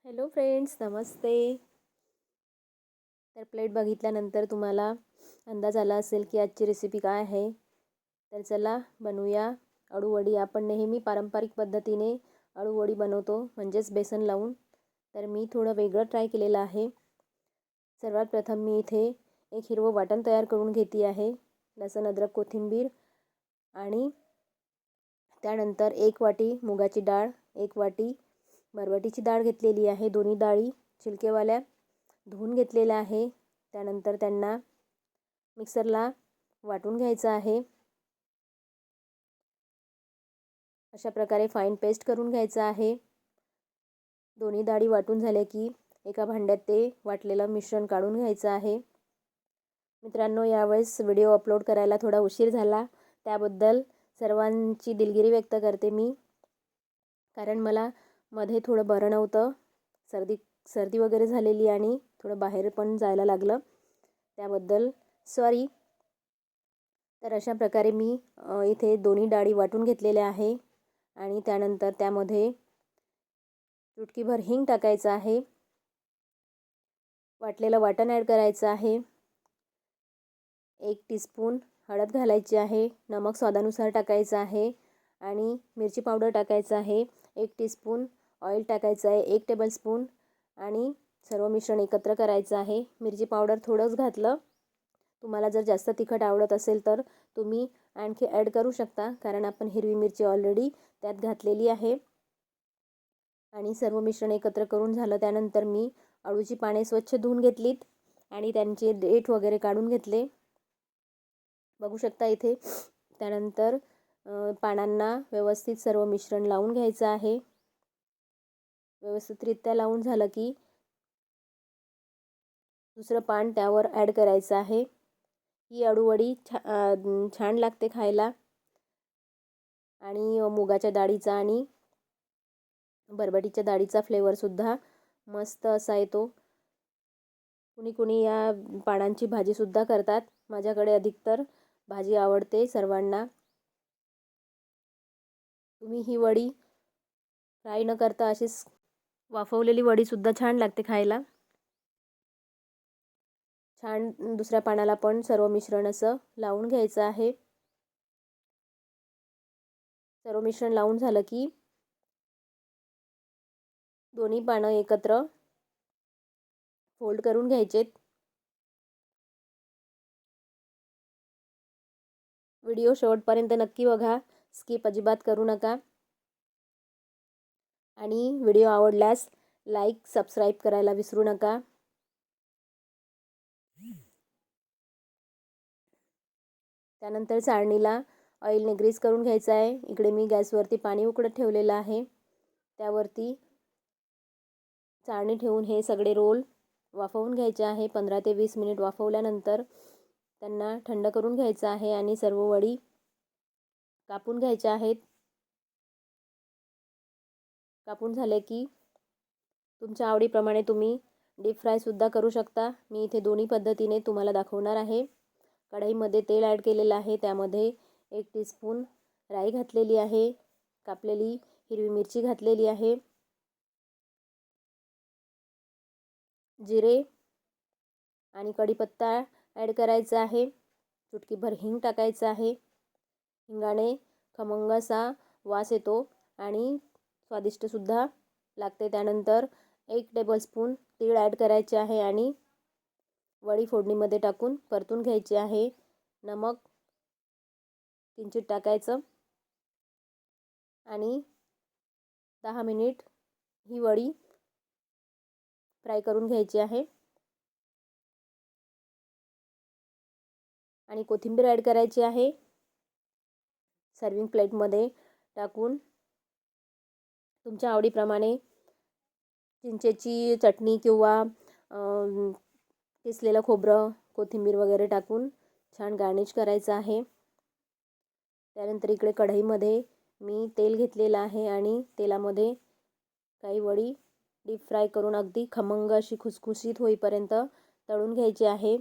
Hello friends, नमस्ते. तर plate बघितल्यानंतर तुम्हाला अंदाज आला असेल की आजची रेसिपी काय आहे. तर चला बनवूया अळूवडी. आपण नेहमी पारंपरिक पद्धतीने अळूवडी बनवतो, म्हणजेच बेसन लावून. तर मी थोडं वेगळं ट्राय केलेलं आहे. सर्वात प्रथम मी इथे एक हिरवं वाटण तयार करून घेते आहे. लसूण, अद्रक, कोथिंबीर आणि त्यानंतर 1 वाटी मुगाची डाळ, 1 वाटी बरबटीची डाळ घेतलेली आहे. दोन्ही डाळी छिलकेवाल्या धुवून घेतलेल्या आहे. त्यानंतर त्यांना मिक्सरला वाटून घ्यायचं आहे. अशा प्रकारे फाईन पेस्ट करून घ्यायचं आहे. दोन्ही डाळी वाटून झाले की एका भांड्यात ते वाटलेलं मिश्रण काढून घ्यायचं आहे. मित्रांनो, यावेळेस व्हिडिओ अपलोड करायला थोडा उशीर झाला, त्याबद्दल सर्वांची दिलगिरी व्यक्त करते मी. कारण मला मध्ये थोडं बरं नव्हतं, सर्दी वगैरे झालेली आणि थोडं बाहेर पण जायला लागलं, त्याबद्दल सॉरी. तर अशा प्रकारे मी इथे दोन्ही डाळी वाटून घेतलेल्या आहे आणि त्यानंतर त्यामध्ये चुटकीभर हिंग टाकायचं आहे. वाटलेलं वाटण ॲड करायचं आहे. 1 टीस्पून हळद घालायची आहे. नमक स्वादानुसार टाकायचं आहे आणि मिरची पावडर टाकायचं आहे. 1 टीस्पून ऑइल टाकायचं आहे, 1 टेबलस्पून, आणि सर्व मिश्रण एकत्र करायचं आहे. मिरची पावडर थोडंच घातलं. तुम्हाला जर जास्त तिखट आवडत असेल तर तुम्ही आणखी ॲड करू शकता, कारण आपण हिरवी मिरची ऑलरेडी त्यात घातलेली आहे. आणि सर्व मिश्रण एकत्र करून झालं त्यानंतर मी अळूची पाने स्वच्छ धुवून घेतलीत आणि त्यांचे देठ वगैरे काढून घेतले, बघू शकता इथे. त्यानंतर पानांना व्यवस्थित सर्व मिश्रण लावून घ्यायचं आहे. व्यवस्थितरित्या लावून झालं की दुसरं पान त्यावर ॲड करायचं आहे. ही अळूवडी छान लागते खायला आणि मुगाच्या डाळीचा आणि बरबटीच्या डाळीचा फ्लेवरसुद्धा मस्त असा येतो. कुणी या पानांची भाजीसुद्धा करतात. माझ्याकडे अधिकतर भाजी आवडते सर्वांना. तुम्ही ही वडी फ्राय न करता अशीच वाफवलेली वडीसुद्धा छान लागते खायला. छान दुसऱ्या पानाला पण सर्व मिश्रण असं लावून घ्यायचं आहे. सर्व मिश्रण लावून झालं की दोन्ही पानं एकत्र फोल्ड करून घ्यायचेत. व्हिडिओ शेवटपर्यंत नक्की बघा, स्किप अजिबात करू नका. आणि व्हिडिओ आवडल्यास लाईक, सबस्क्राईब करायला विसरू नका. त्यानंतर चाळणीला ऑइलने ग्रीस करून घ्यायचं आहे. इकडे मी गॅसवरती पाणी उकळत ठेवलेलं आहे. त्यावरती चाळणी ठेवून हे सगळे रोल वाफवून घ्यायचे आहे. 15 ते 20 मिनिट वाफवल्यानंतर त्यांना थंड करून घ्यायचं आहे आणि सर्व वडी कापून घ्यायच्या आहेत. कापून झाले की तुमच्या आवडीप्रमाणे तुम्ही डीप फ्रायसुद्धा करू शकता. मी इथे दोन्ही पद्धतीने तुम्हाला दाखवणार आहे. कढईमध्ये तेल ॲड केलेलं आहे. त्यामध्ये 1 टीस्पून राई घातलेली आहे. कापलेली हिरवी मिरची घातलेली आहे. जिरे आणि कढीपत्ता ॲड करायचा आहे. चुटकीभर हिंग टाकायचं आहे. हिंगाने खमंग असा वास येतो आणि स्वादिष्टसुद्धा लागते. त्यानंतर 1 टेबलस्पून तीळ ॲड करायचे आहे आणि वडी फोडणीमध्ये टाकून परतून घ्यायची आहे. नमक किंचित टाकायचं आणि 10 मिनिट ही वडी फ्राय करून घ्यायची आहे. आणि कोथिंबीर ॲड करायची आहे. सर्विंग प्लेटमध्ये टाकून तुमच्या आवडीप्रमाणे चिंचेची चटणी किंवा किसलेलं खोबरं, कोथिंबीर वगैरे टाकून छान गार्निश करायचं आहे. त्यानंतर इकडे कढईमध्ये मी तेल घेतलेलं आहे आणि तेलामध्ये काही वडी डीप फ्राय करून अगदी खमंग अशी खुसखुशीत होईपर्यंत तळून घ्यायची आहे.